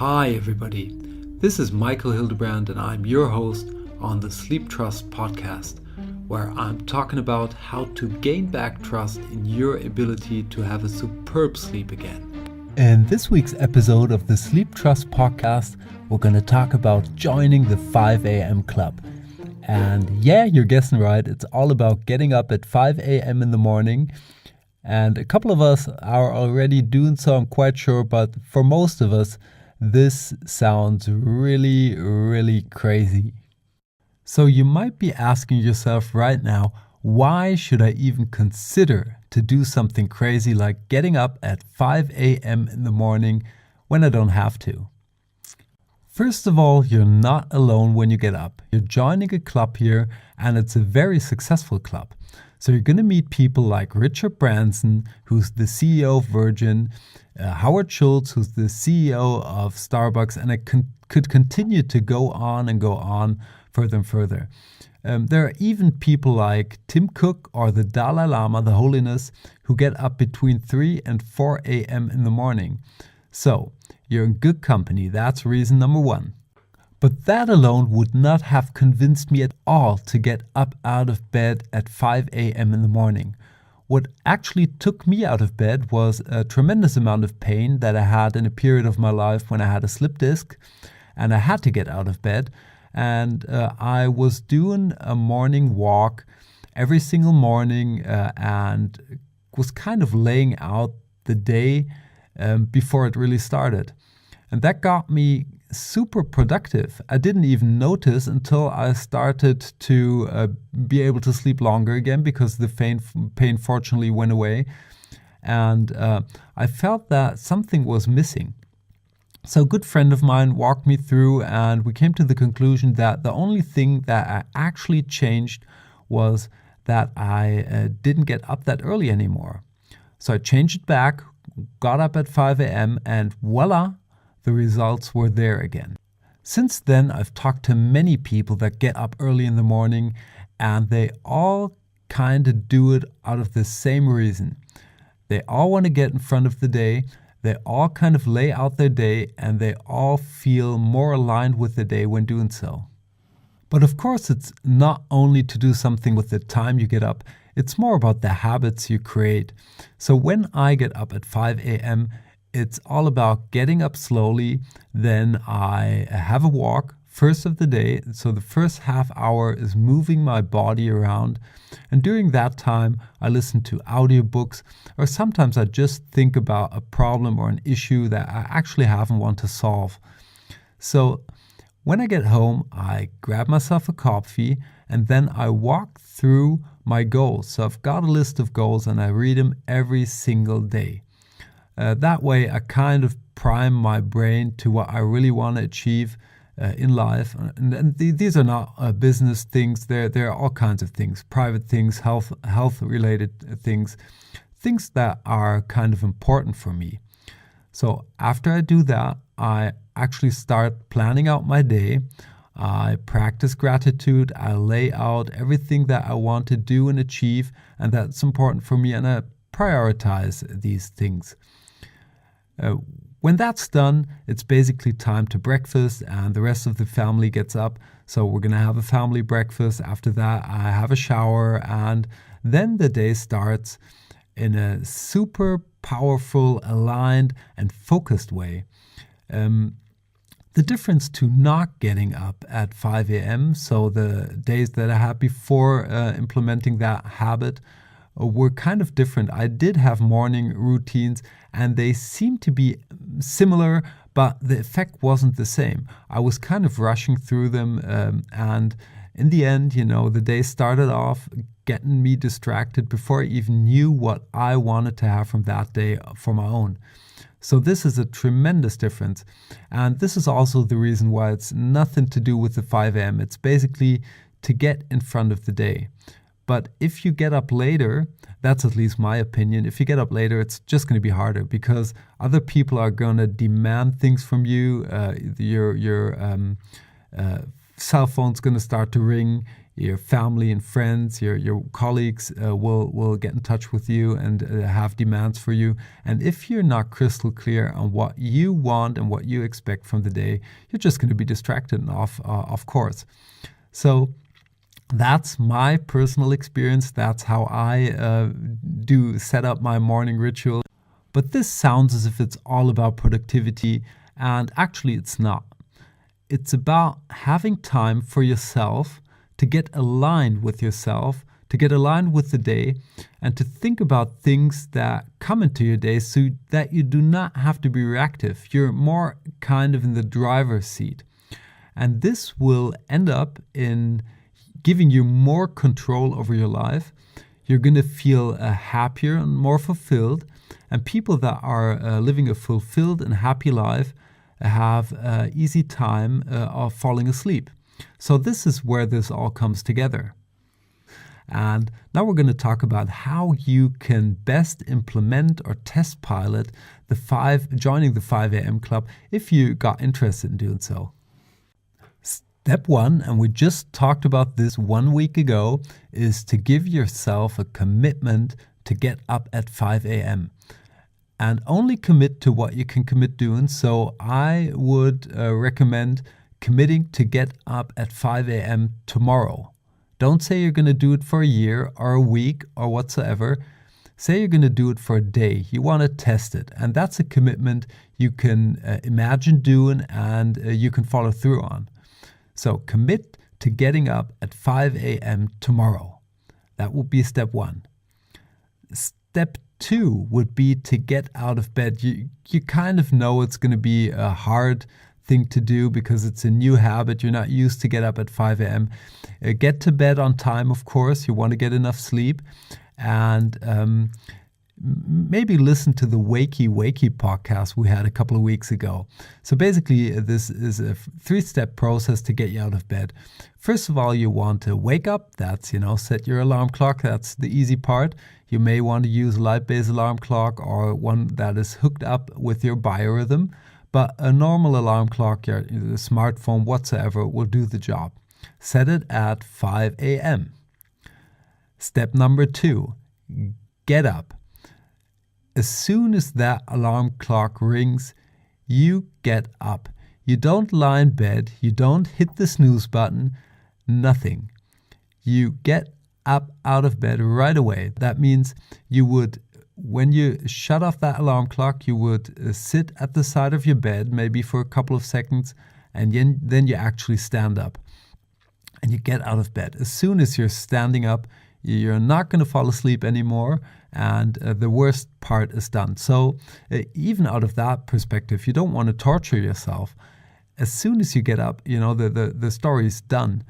Hi everybody, this is Michael Hildebrand and I'm your host on the Sleeptrust podcast, where I'm talking about how to gain back trust in your ability to have a superb sleep again. In this week's episode of the Sleeptrust podcast, we're going to talk about joining the 5 a.m. club. And yeah, you're guessing right, it's all about getting up at 5 a.m. in the morning. And a couple of us are already doing so, I'm quite sure, but for most of us, this sounds really, really crazy. So you might be asking yourself right now, why should I even consider to do something crazy like getting up at 5 a.m. in the morning when I don't have to? First of all, you're not alone when you get up. You're joining a club here, and it's a very successful club. So you're going to meet people like Richard Branson, who's the CEO of Virgin, Howard Schultz, who's the CEO of Starbucks, and it could continue to go on and go on further and further. There are even people like Tim Cook or the Dalai Lama, the Holiness, who get up between 3 and 4 a.m. in the morning. So you're in good company. That's reason number one. But that alone would not have convinced me at all to get up out of bed at 5 a.m. in the morning. What actually took me out of bed was a tremendous amount of pain that I had in a period of my life when I had a slip disc, and I had to get out of bed. And I was doing a morning walk every single morning and was kind of laying out the day before it really started. And that got me super productive. I didn't even notice until I started to be able to sleep longer again because the pain fortunately went away. And I felt that something was missing. So a good friend of mine walked me through, and we came to the conclusion that the only thing that I actually changed was that I didn't get up that early anymore. So I changed it back, got up at 5 a.m. and voila, the results were there again. Since then, I've talked to many people that get up early in the morning, and they all kind of do it out of the same reason. They all want to get in front of the day. They all kind of lay out their day, and they all feel more aligned with the day when doing so. But of course, it's not only to do something with the time you get up, it's more about the habits you create. So when I get up at 5 a.m., it's all about getting up slowly. Then I have a walk first of the day. So the first half hour is moving my body around. And during that time, I listen to audiobooks, or sometimes I just think about a problem or an issue that I actually have and want to solve. So when I get home, I grab myself a coffee and then I walk through my goals. So I've got a list of goals and I read them every single day. That way I kind of prime my brain to what I really want to achieve in life. And these are not business things. There are all kinds of things, private things, health related things that are kind of important for me. So after I do that, I actually start planning out my day. I practice gratitude. I lay out everything that I want to do and achieve, and that's important for me, and I prioritize these things. When that's done, it's basically time to breakfast, and the rest of the family gets up. So we're going to have a family breakfast. After that, I have a shower, and then the day starts in a super powerful, aligned, and focused way. The difference to not getting up at 5 a.m., so the days that I had before implementing that habit, were kind of different. I did have morning routines and they seemed to be similar, but the effect wasn't the same. I was kind of rushing through them and in the end, the day started off getting me distracted before I even knew what I wanted to have from that day for my own. So this is a tremendous difference. And this is also the reason why it's nothing to do with the 5 a.m. It's basically to get in front of the day. But if you get up later, that's at least my opinion, if you get up later, it's just going to be harder because other people are going to demand things from you. Your cell phone's going to start to ring. Your family and friends, your colleagues will get in touch with you and have demands for you. And if you're not crystal clear on what you want and what you expect from the day, you're just going to be distracted and off course. So that's my personal experience. That's how I do set up my morning ritual. But this sounds as if it's all about productivity, and actually it's not. It's about having time for yourself to get aligned with yourself, to get aligned with the day, and to think about things that come into your day so that you do not have to be reactive. You're more kind of in the driver's seat. And this will end up in giving you more control over your life. You're going to feel happier and more fulfilled. And people that are living a fulfilled and happy life have easy time of falling asleep. So this is where this all comes together. And now we're going to talk about how you can best implement or test pilot joining the 5 a.m. club if you got interested in doing so. Step 1, and we just talked about this 1 week ago, is to give yourself a commitment to get up at 5 a.m. and only commit to what you can commit doing. So I would recommend committing to get up at 5 a.m. tomorrow. Don't say you're going to do it for a year or a week or whatsoever. Say you're going to do it for a day. You want to test it. And that's a commitment you can imagine doing and you can follow through on. So commit to getting up at 5 a.m. tomorrow. That would be step 1. Step 2 would be to get out of bed. You kind of know it's going to be a hard thing to do because it's a new habit. You're not used to get up at 5 a.m. Get to bed on time, of course. You want to get enough sleep. And maybe listen to the Wakey podcast we had a couple of weeks ago. So basically, this is a 3-step process to get you out of bed. First of all, you want to wake up. That's, set your alarm clock. That's the easy part. You may want to use a light-based alarm clock or one that is hooked up with your biorhythm. But a normal alarm clock, your smartphone, whatsoever, will do the job. Set it at 5 a.m. Step number 2, get up. As soon as that alarm clock rings, you get up. You don't lie in bed. You don't hit the snooze button. Nothing. You get up out of bed right away. That means you would, when you shut off that alarm clock, you would sit at the side of your bed, maybe for a couple of seconds, and then you actually stand up. And you get out of bed. As soon as you're standing up, you're not going to fall asleep anymore, and the worst part is done. So even out of that perspective, you don't want to torture yourself. As soon as you get up, the story is done.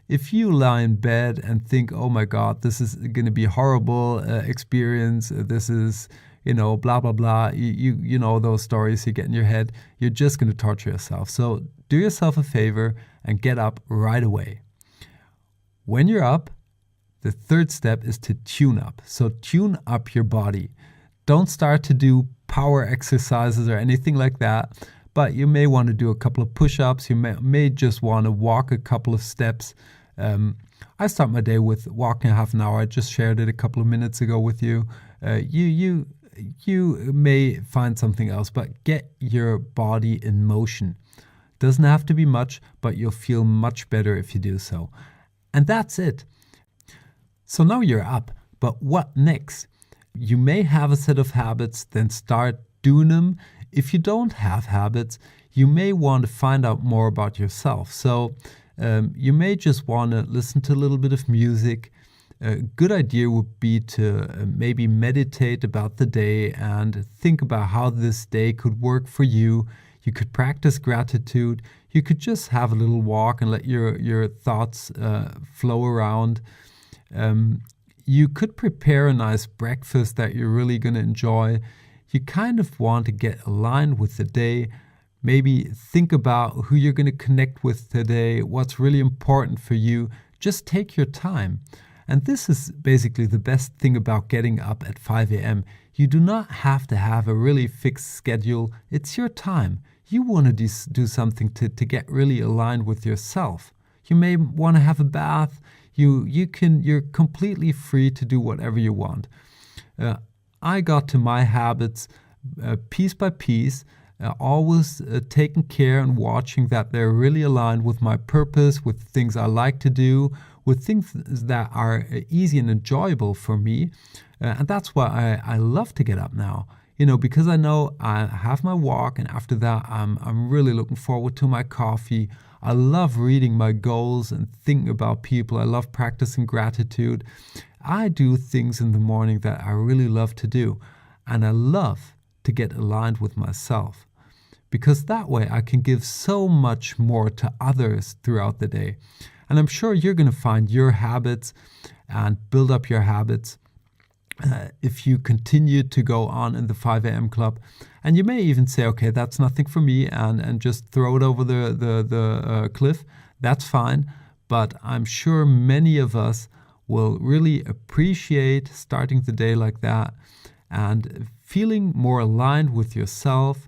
If you lie in bed and think, oh my God, this is going to be a horrible experience, this is, blah, blah, blah, you know those stories you get in your head, you're just going to torture yourself. So do yourself a favor and get up right away. When you're up, the 3rd step is to tune up. So tune up your body. Don't start to do power exercises or anything like that, but you may want to do a couple of push-ups. You may just want to walk a couple of steps. I start my day with walking half an hour. I just shared it a couple of minutes ago with you. You may find something else, but get your body in motion. Doesn't have to be much, but you'll feel much better if you do so. And that's it. So now you're up, but what next? You may have a set of habits, then start doing them. If you don't have habits, you may want to find out more about yourself. So you may just want to listen to a little bit of music. A good idea would be to maybe meditate about the day and think about how this day could work for you. You could practice gratitude. You could just have a little walk and let your thoughts flow around. You could prepare a nice breakfast that you're really going to enjoy. You kind of want to get aligned with the day. Maybe think about who you're going to connect with today, what's really important for you. Just take your time. And this is basically the best thing about getting up at 5 a.m. You do not have to have a really fixed schedule. It's your time. You want to do something to get really aligned with yourself. You may want to have a bath. You're completely free to do whatever you want. I got to my habits piece by piece, always taking care and watching that they're really aligned with my purpose, with things I like to do, with things that are easy and enjoyable for me. And that's why I love to get up now. Because I know I have my walk, and after that, I'm really looking forward to my coffee. I love reading my goals and thinking about people. I love practicing gratitude. I do things in the morning that I really love to do, and I love to get aligned with myself, because that way I can give so much more to others throughout the day. And I'm sure you're going to find your habits and build up your habits if you continue to go on in the 5 a.m. club. And you may even say, okay, that's nothing for me, and just throw it over the cliff. That's fine. But I'm sure many of us will really appreciate starting the day like that and feeling more aligned with yourself,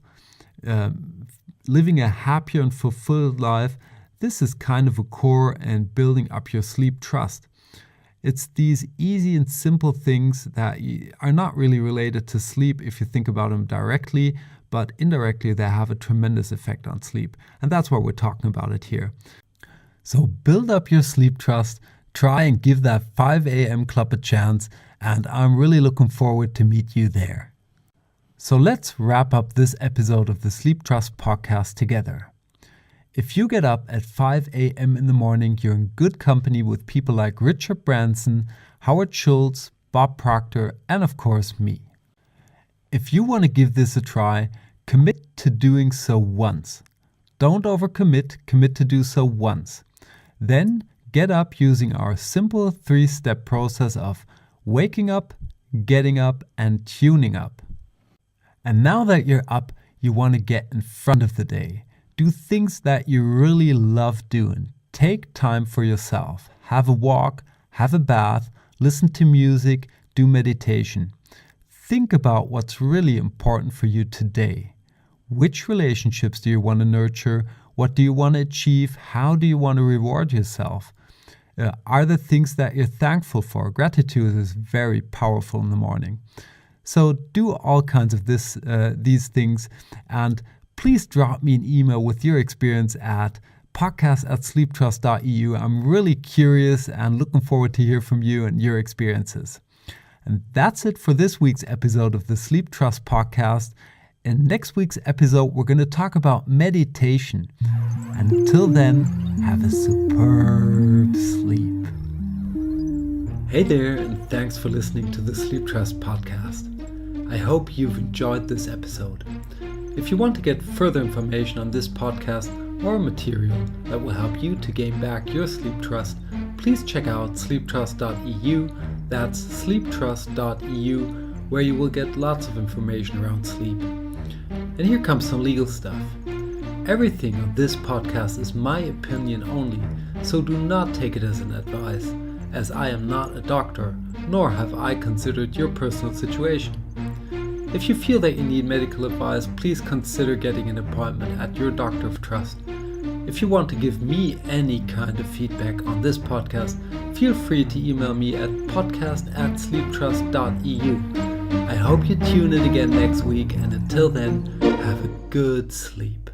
living a happier and fulfilled life. This is kind of a core in building up your sleep trust. It's these easy and simple things that are not really related to sleep if you think about them directly, but indirectly they have a tremendous effect on sleep. And that's why we're talking about it here. So build up your sleep trust, try and give that 5 a.m. club a chance, and I'm really looking forward to meet you there. So let's wrap up this episode of the Sleep Trust podcast together. If you get up at 5 a.m. in the morning, you're in good company with people like Richard Branson, Howard Schultz, Bob Proctor, and of course me. If you want to give this a try, commit to doing so once. Don't overcommit, commit to do so once. Then get up using our simple 3-step process of waking up, getting up, and tuning up. And now that you're up, you want to get in front of the day. Do things that you really love doing. Take time for yourself. Have a walk, have a bath, listen to music, do meditation. Think about what's really important for you today. Which relationships do you want to nurture? What do you want to achieve? How do you want to reward yourself? Are there things that you're thankful for? Gratitude is very powerful in the morning. So do all kinds of these things, and please drop me an email with your experience at podcast@sleeptrust.eu. I'm really curious and looking forward to hear from you and your experiences. And that's it for this week's episode of the Sleep Trust podcast. In next week's episode, we're going to talk about meditation. And until then, have a superb sleep. Hey there, and thanks for listening to the Sleep Trust podcast. I hope you've enjoyed this episode. If you want to get further information on this podcast or material that will help you to gain back your sleep trust, please check out sleeptrust.eu. That's sleeptrust.eu, where you will get lots of information around sleep. And here comes some legal stuff. Everything on this podcast is my opinion only, so do not take it as an advice, as I am not a doctor, nor have I considered your personal situation. If you feel that you need medical advice, please consider getting an appointment at your doctor of trust. If you want to give me any kind of feedback on this podcast, feel free to email me at podcast@sleeptrust.eu. I hope you tune in again next week, and until then, have a good sleep.